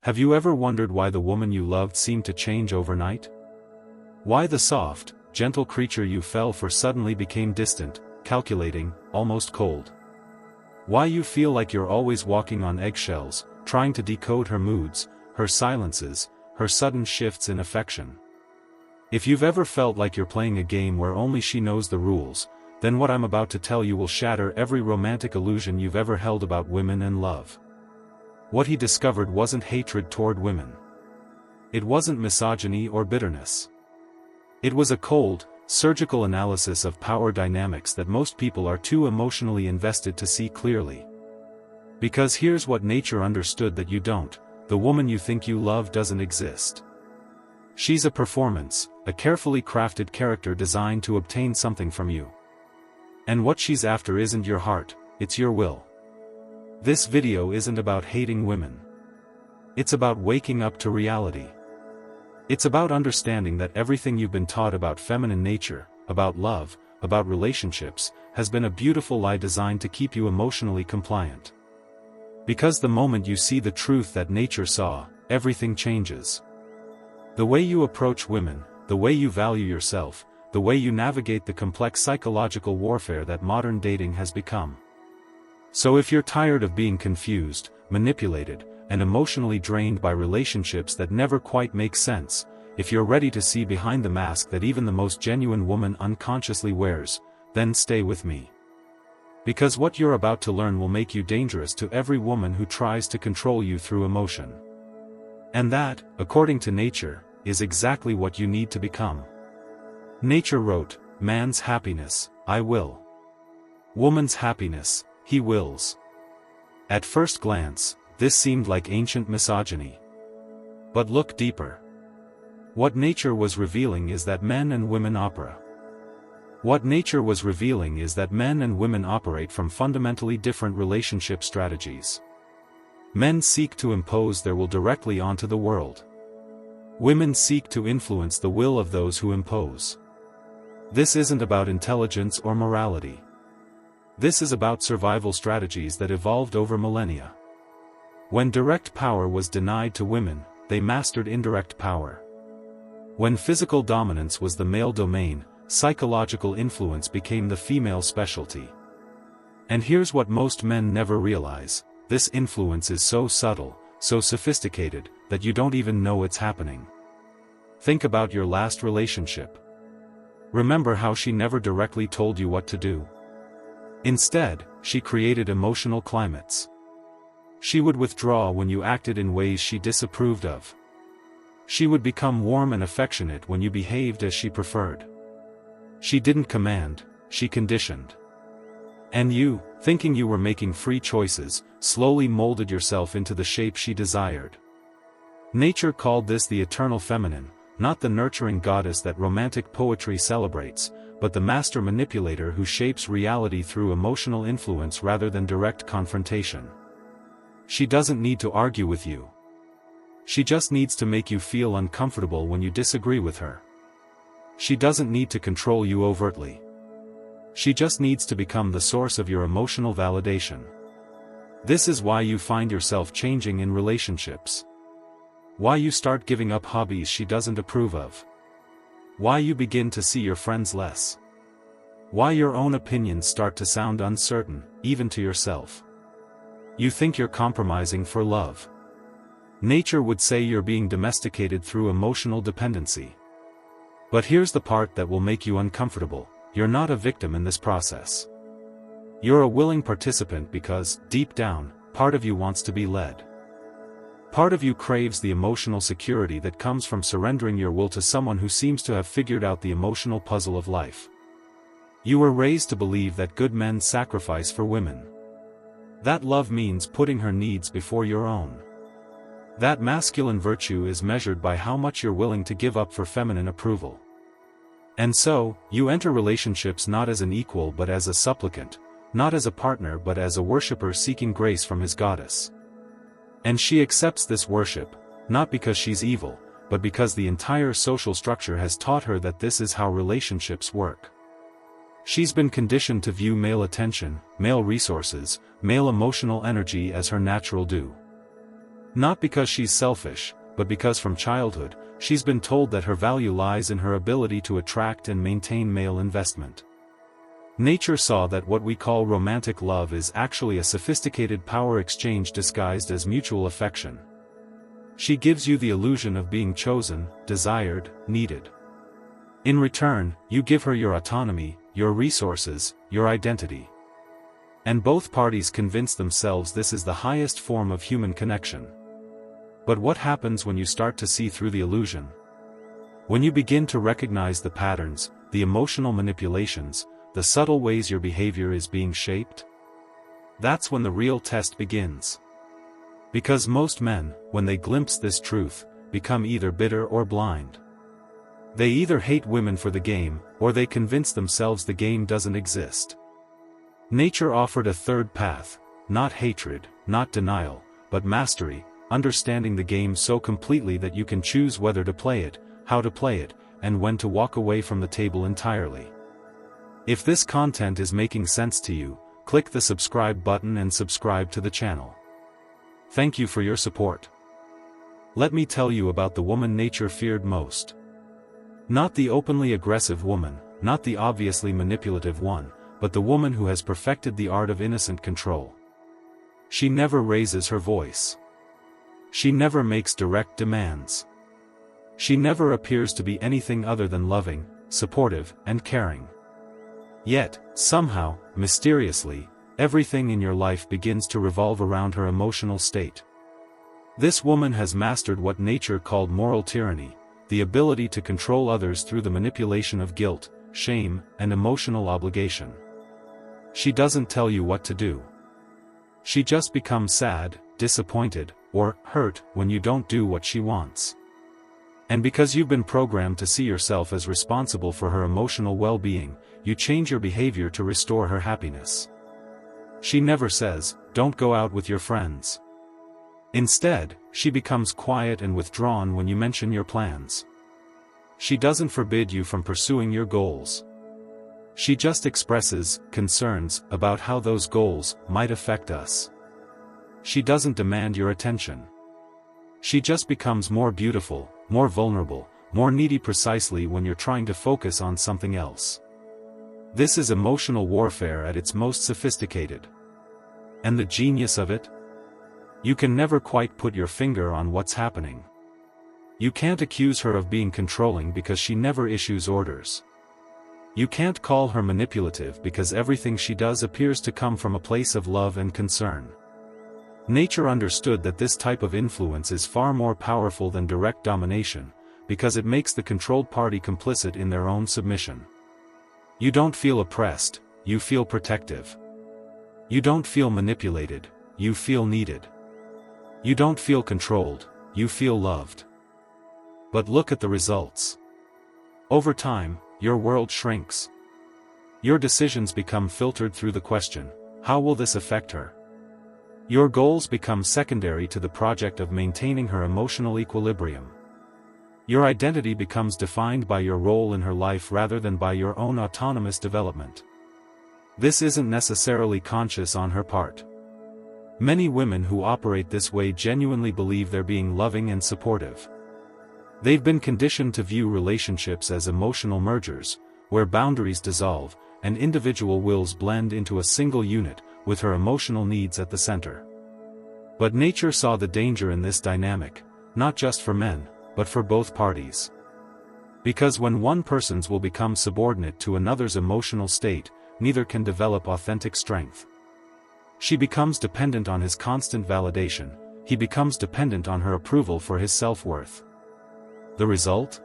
Have you ever wondered why the woman you loved seemed to change overnight? Why the soft, gentle creature you fell for suddenly became distant, calculating, almost cold? Why you feel like you're always walking on eggshells, trying to decode her moods, her silences, her sudden shifts in affection? If you've ever felt like you're playing a game where only she knows the rules, then what I'm about to tell you will shatter every romantic illusion you've ever held about women and love. What he discovered wasn't hatred toward women. It wasn't misogyny or bitterness. It was a cold, surgical analysis of power dynamics that most people are too emotionally invested to see clearly. Because here's what nature understood that you don't: the woman you think you love doesn't exist. She's a performance, a carefully crafted character designed to obtain something from you. And what she's after isn't your heart, it's your will. This video isn't about hating women. It's about waking up to reality. It's about understanding that everything you've been taught about feminine nature, about love, about relationships, has been a beautiful lie designed to keep you emotionally compliant. Because the moment you see the truth that nature saw, everything changes. The way you approach women, the way you value yourself, the way you navigate the complex psychological warfare that modern dating has become. So if you're tired of being confused, manipulated, and emotionally drained by relationships that never quite make sense, if you're ready to see behind the mask that even the most genuine woman unconsciously wears, then stay with me. Because what you're about to learn will make you dangerous to every woman who tries to control you through emotion. And that, according to nature, is exactly what you need to become. Nature wrote, "Man's happiness, I will. Woman's happiness, he wills." At first glance, this seemed like ancient misogyny. But look deeper. What nature was revealing is that men and women operate from fundamentally different relationship strategies. Men seek to impose their will directly onto the world. Women seek to influence the will of those who impose. This isn't about intelligence or morality. This is about survival strategies that evolved over millennia. When direct power was denied to women, they mastered indirect power. When physical dominance was the male domain, psychological influence became the female specialty. And here's what most men never realize: this influence is so subtle, so sophisticated, that you don't even know it's happening. Think about your last relationship. Remember how she never directly told you what to do? Instead, she created emotional climates. She would withdraw when you acted in ways she disapproved of. She would become warm and affectionate when you behaved as she preferred. She didn't command, she conditioned. And you, thinking you were making free choices, slowly molded yourself into the shape she desired. Nature called this the eternal feminine, not the nurturing goddess that romantic poetry celebrates, but the master manipulator who shapes reality through emotional influence rather than direct confrontation. She doesn't need to argue with you. She just needs to make you feel uncomfortable when you disagree with her. She doesn't need to control you overtly. She just needs to become the source of your emotional validation. This is why you find yourself changing in relationships. Why you start giving up hobbies she doesn't approve of. Why you begin to see your friends less. Why your own opinions start to sound uncertain, even to yourself. You think you're compromising for love. Nature would say you're being domesticated through emotional dependency. But here's the part that will make you uncomfortable: you're not a victim in this process. You're a willing participant because, deep down, part of you wants to be led. Part of you craves the emotional security that comes from surrendering your will to someone who seems to have figured out the emotional puzzle of life. You were raised to believe that good men sacrifice for women. That love means putting her needs before your own. That masculine virtue is measured by how much you're willing to give up for feminine approval. And so, you enter relationships not as an equal but as a supplicant, not as a partner but as a worshipper seeking grace from his goddess. And she accepts this worship, not because she's evil, but because the entire social structure has taught her that this is how relationships work. She's been conditioned to view male attention, male resources, male emotional energy as her natural due. Not because she's selfish, but because from childhood, she's been told that her value lies in her ability to attract and maintain male investment. Nature saw that what we call romantic love is actually a sophisticated power exchange disguised as mutual affection. She gives you the illusion of being chosen, desired, needed. In return, you give her your autonomy, your resources, your identity. And both parties convince themselves this is the highest form of human connection. But what happens when you start to see through the illusion? When you begin to recognize the patterns, the emotional manipulations, the subtle ways your behavior is being shaped? That's when the real test begins. Because most men, when they glimpse this truth, become either bitter or blind. They either hate women for the game, or they convince themselves the game doesn't exist. Nature offered a third path, not hatred, not denial, but mastery, understanding the game so completely that you can choose whether to play it, how to play it, and when to walk away from the table entirely. If this content is making sense to you, click the subscribe button and subscribe to the channel. Thank you for your support. Let me tell you about the woman nature feared most. Not the openly aggressive woman, not the obviously manipulative one, but the woman who has perfected the art of innocent control. She never raises her voice. She never makes direct demands. She never appears to be anything other than loving, supportive, and caring. Yet, somehow, mysteriously, everything in your life begins to revolve around her emotional state. This woman has mastered what nature called moral tyranny, the ability to control others through the manipulation of guilt, shame, and emotional obligation. She doesn't tell you what to do. She just becomes sad, disappointed, or hurt when you don't do what she wants. And because you've been programmed to see yourself as responsible for her emotional well-being, you change your behavior to restore her happiness. She never says, "Don't go out with your friends." Instead, she becomes quiet and withdrawn when you mention your plans. She doesn't forbid you from pursuing your goals. She just expresses concerns about how those goals might affect us. She doesn't demand your attention. She just becomes more beautiful, more vulnerable, more needy precisely when you're trying to focus on something else. This is emotional warfare at its most sophisticated. And the genius of it? You can never quite put your finger on what's happening. You can't accuse her of being controlling because she never issues orders. You can't call her manipulative because everything she does appears to come from a place of love and concern. Nature understood that this type of influence is far more powerful than direct domination, because it makes the controlled party complicit in their own submission. You don't feel oppressed, you feel protective. You don't feel manipulated, you feel needed. You don't feel controlled, you feel loved. But look at the results. Over time, your world shrinks. Your decisions become filtered through the question, how will this affect her? Your goals become secondary to the project of maintaining her emotional equilibrium. Your identity becomes defined by your role in her life rather than by your own autonomous development. This isn't necessarily conscious on her part. Many women who operate this way genuinely believe they're being loving and supportive. They've been conditioned to view relationships as emotional mergers, where boundaries dissolve, and individual wills blend into a single unit, with her emotional needs at the center. But nature saw the danger in this dynamic, not just for men, but for both parties. Because when one person's will become subordinate to another's emotional state, neither can develop authentic strength. She becomes dependent on his constant validation, he becomes dependent on her approval for his self-worth. The result?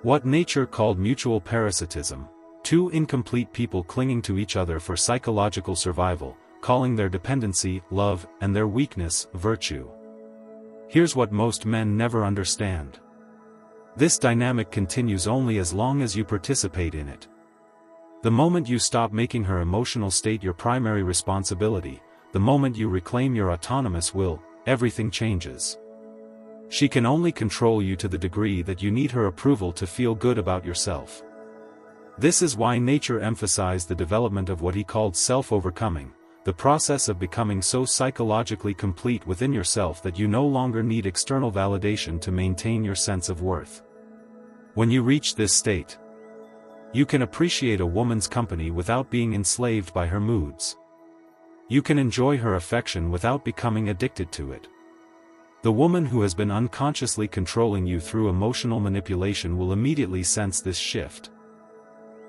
What nature called mutual parasitism, two incomplete people clinging to each other for psychological survival, calling their dependency love and their weakness virtue. Here's what most men never understand. This dynamic continues only as long as you participate in it. The moment you stop making her emotional state your primary responsibility, the moment you reclaim your autonomous will, everything changes. She can only control you to the degree that you need her approval to feel good about yourself. This is why nature emphasized the development of what he called self-overcoming, the process of becoming so psychologically complete within yourself that you no longer need external validation to maintain your sense of worth. When you reach this state, you can appreciate a woman's company without being enslaved by her moods. You can enjoy her affection without becoming addicted to it. The woman who has been unconsciously controlling you through emotional manipulation will immediately sense this shift.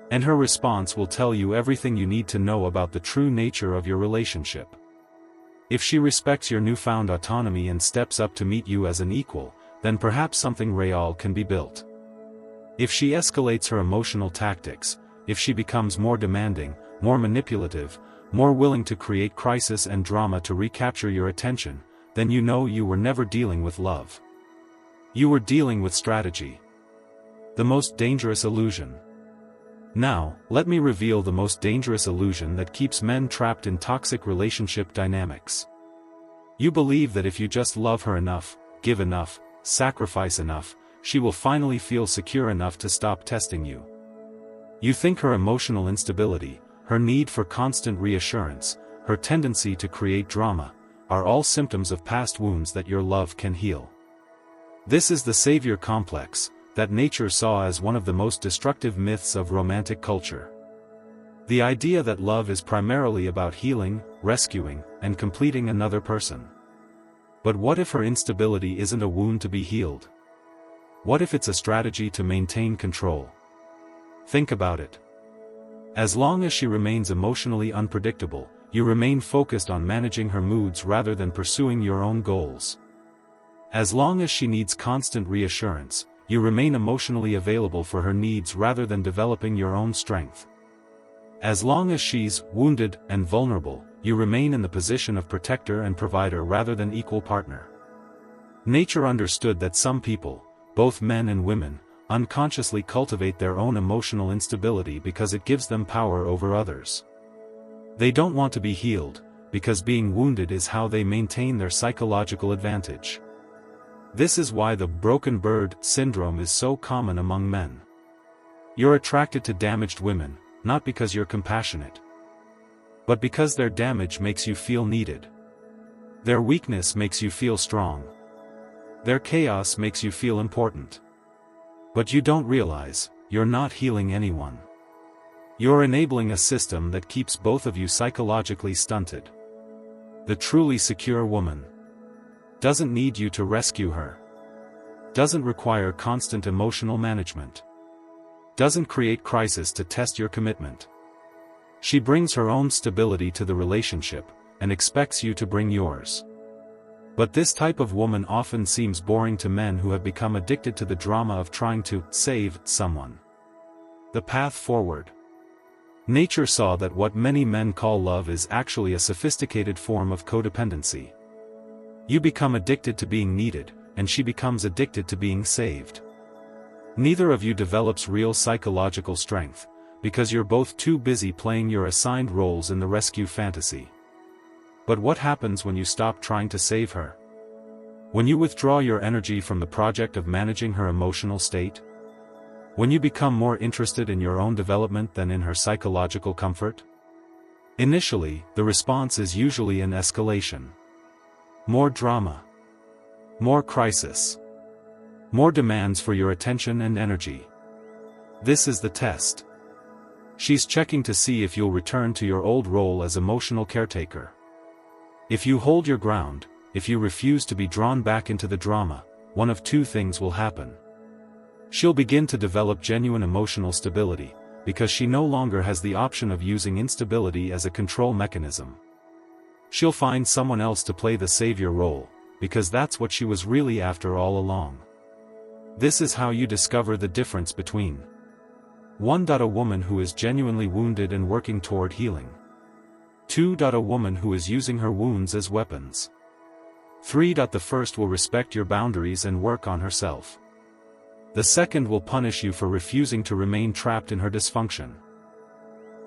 And her response will tell you everything you need to know about the true nature of your relationship. If she respects your newfound autonomy and steps up to meet you as an equal, then perhaps something real can be built. If she escalates her emotional tactics, if she becomes more demanding, more manipulative, more willing to create crisis and drama to recapture your attention, then you know you were never dealing with love. You were dealing with strategy. The most dangerous illusion. Now, let me reveal the most dangerous illusion that keeps men trapped in toxic relationship dynamics. You believe that if you just love her enough, give enough, sacrifice enough, she will finally feel secure enough to stop testing you. You think her emotional instability, her need for constant reassurance, her tendency to create drama, are all symptoms of past wounds that your love can heal. This is the savior complex, that nature saw as one of the most destructive myths of romantic culture. The idea that love is primarily about healing, rescuing, and completing another person. But what if her instability isn't a wound to be healed? What if it's a strategy to maintain control? Think about it. As long as she remains emotionally unpredictable, you remain focused on managing her moods rather than pursuing your own goals. As long as she needs constant reassurance, you remain emotionally available for her needs rather than developing your own strength. As long as she's wounded and vulnerable, you remain in the position of protector and provider rather than equal partner. Nature understood that some people, both men and women, unconsciously cultivate their own emotional instability because it gives them power over others. They don't want to be healed, because being wounded is how they maintain their psychological advantage. This is why the broken bird syndrome is so common among men. You're attracted to damaged women, not because you're compassionate, but because their damage makes you feel needed. Their weakness makes you feel strong. Their chaos makes you feel important. But you don't realize, you're not healing anyone. You're enabling a system that keeps both of you psychologically stunted. The truly secure woman doesn't need you to rescue her. Doesn't require constant emotional management. Doesn't create crisis to test your commitment. She brings her own stability to the relationship, and expects you to bring yours. But this type of woman often seems boring to men who have become addicted to the drama of trying to save someone. The path forward. Nature saw that what many men call love is actually a sophisticated form of codependency. You become addicted to being needed, and she becomes addicted to being saved. Neither of you develops real psychological strength, because you're both too busy playing your assigned roles in the rescue fantasy. But what happens when you stop trying to save her? When you withdraw your energy from the project of managing her emotional state? When you become more interested in your own development than in her psychological comfort? Initially, the response is usually an escalation. More drama. More crisis. More demands for your attention and energy. This is the test. She's checking to see if you'll return to your old role as emotional caretaker. If you hold your ground, if you refuse to be drawn back into the drama, one of two things will happen. She'll begin to develop genuine emotional stability, because she no longer has the option of using instability as a control mechanism. She'll find someone else to play the savior role, because that's what she was really after all along. This is how you discover the difference between 1. A woman who is genuinely wounded and working toward healing. 2. A woman who is using her wounds as weapons. 3. The first will respect your boundaries and work on herself. The second will punish you for refusing to remain trapped in her dysfunction.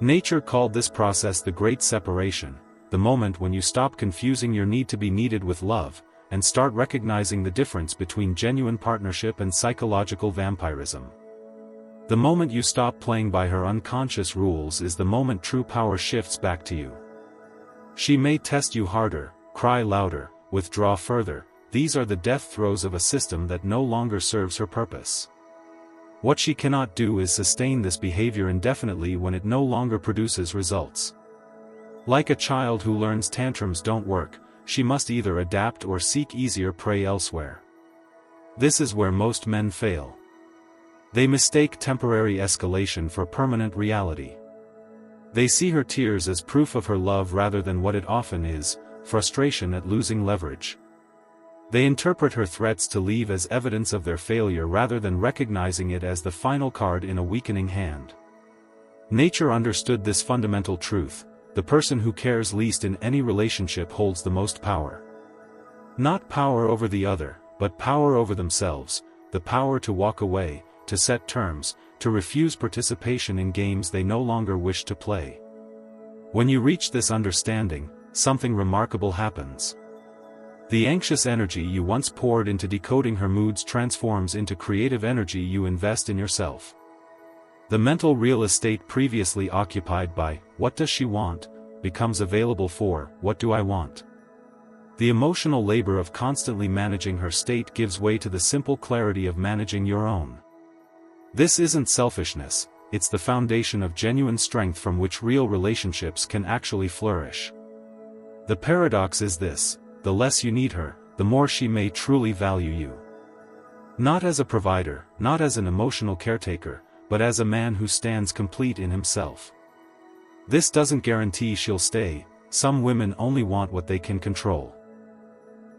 Nature called this process the Great Separation, the moment when you stop confusing your need to be needed with love, and start recognizing the difference between genuine partnership and psychological vampirism. The moment you stop playing by her unconscious rules is the moment true power shifts back to you. She may test you harder, cry louder, withdraw further. These are the death throes of a system that no longer serves her purpose. What she cannot do is sustain this behavior indefinitely when it no longer produces results. Like a child who learns tantrums don't work, she must either adapt or seek easier prey elsewhere. This is where most men fail. They mistake temporary escalation for permanent reality. They see her tears as proof of her love rather than what it often is, frustration at losing leverage. They interpret her threats to leave as evidence of their failure rather than recognizing it as the final card in a weakening hand. Nature understood this fundamental truth: the person who cares least in any relationship holds the most power. Not power over the other, but power over themselves, the power to walk away, to set terms, to refuse participation in games they no longer wish to play. When you reach this understanding, something remarkable happens. The anxious energy you once poured into decoding her moods transforms into creative energy you invest in yourself. The mental real estate previously occupied by, "What does she want?" becomes available for, "What do I want?" The emotional labor of constantly managing her state gives way to the simple clarity of managing your own. This isn't selfishness, it's the foundation of genuine strength from which real relationships can actually flourish. The paradox is this: the less you need her, the more she may truly value you. Not as a provider, not as an emotional caretaker, but as a man who stands complete in himself. This doesn't guarantee she'll stay, some women only want what they can control.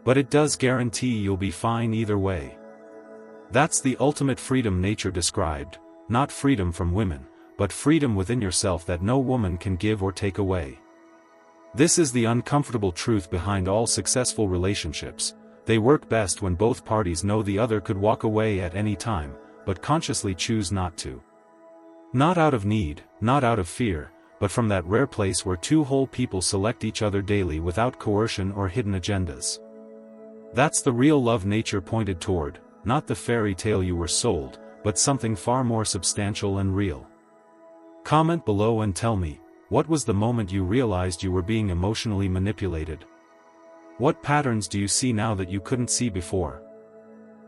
But it does guarantee you'll be fine either way. That's the ultimate freedom nature described, not freedom from women, but freedom within yourself that no woman can give or take away. This is the uncomfortable truth behind all successful relationships: they work best when both parties know the other could walk away at any time, but consciously choose not to. Not out of need, not out of fear, but from that rare place where two whole people select each other daily without coercion or hidden agendas. That's the real love nature pointed toward, not the fairy tale you were sold, but something far more substantial and real. Comment below and tell me, what was the moment you realized you were being emotionally manipulated? What patterns do you see now that you couldn't see before?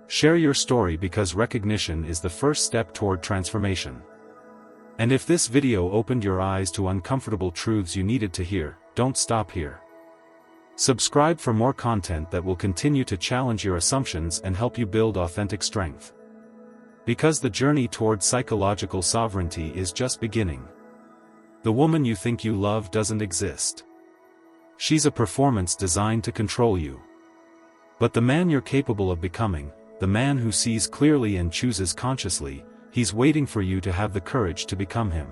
Share your story, because recognition is the first step toward transformation. And if this video opened your eyes to uncomfortable truths you needed to hear, don't stop here. Subscribe for more content that will continue to challenge your assumptions and help you build authentic strength. Because the journey toward psychological sovereignty is just beginning. The woman you think you love doesn't exist. She's a performance designed to control you. But the man you're capable of becoming, the man who sees clearly and chooses consciously, he's waiting for you to have the courage to become him.